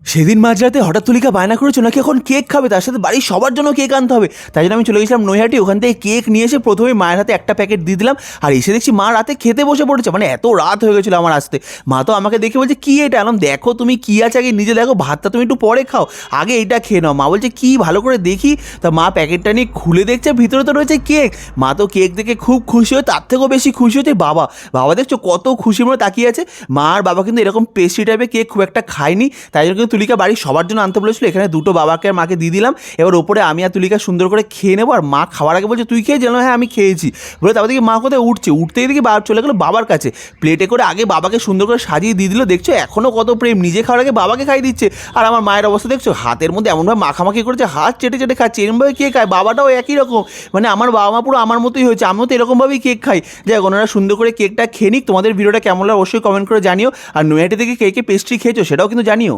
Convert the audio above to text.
সেদিন মাঝরাতে হঠাৎ তুলিকা বায়না করেছো নাকি এখন কেক খাবে, তার সাথে বাড়ির সবার জন্য কেক আনতে হবে। তাই জন্য আমি চলে গেছিলাম নৈহাটি, ওখান থেকে কেক নিয়ে এসে প্রথমে মায়ের হাতে একটা প্যাকেট দিয়ে দিলাম। আর এসে দেখছি মা রাতে খেতে বসে পড়েছে, মানে এত রাত হয়ে গেছিলো আমার আসতে। মা তো আমাকে দেখে বলছে কী এটা আনলাম, দেখো তুমি কী আছে আগে নিজে দেখো, ভাতটা তুমি একটু পরে খাও, আগে এইটা খেয়ে নাও। মা বলছে কী, ভালো করে দেখি। তা মা প্যাকেটটা নিয়ে খুলে দেখছে ভিতরে তো রয়েছে কেক। মা তো কেক দেখে খুব খুশি হয়, তার থেকেও বেশি খুশি হচ্ছে বাবা। বাবা দেখছো কত খুশির মনে তাকিয়ে আছে। মা আর বাবা কিন্তু এরকম পেস্ট্রি টাইপের কেক খুব একটা খায়নি, তাই জন্য কিন্তু তুলিকা বাড়ির সবার জন্য আনতে বলেছিল। এখানে দুটো বাবাকে আর মাকে দিয়ে দিলাম। এবার ওপরে আমি আর তুলিকা সুন্দর করে খেয়ে নেবো। আর মা খাওয়ার আগে বলছে তুই খেয়ে জানো, হ্যাঁ আমি খেয়েছি বলে। তারপর দেখি মা কোথায় উঠছে, উঠতেই দেখি বাবা চলে গেলো বাবার কাছে। প্লেটে করে আগে বাবাকে সুন্দর করে সাজিয়ে দিয়ে দিল। দেখছো এখনও কত প্রেম, নিজে খাওয়ার আগে বাবাকে খাইয়ে দিচ্ছে। আর আমার মায়ের অবস্থা দেখছো, হাতের মধ্যে এমনভাবে মাখামাখি করেছে, হাত চেটে চেটে খাচ্ছে। এরমভাবে কে খায়, বাবাটাও একই রকম, মানে আমার বাবা মা পুরো আমার মতোই হয়েছে, আমিও তো এরকমভাবেই কেক খাই। যাই হোক, ওনারা সুন্দর করে কেকটা খেয়ে নিক। তোমাদের ভিডিওটা কেমন লাগে অবশ্যই কমেন্ট করে জানিও। আর নৈহাটি থেকে কে কে পেস্ট্রি খেয়েছো সেটাও কিন্তু জানিও।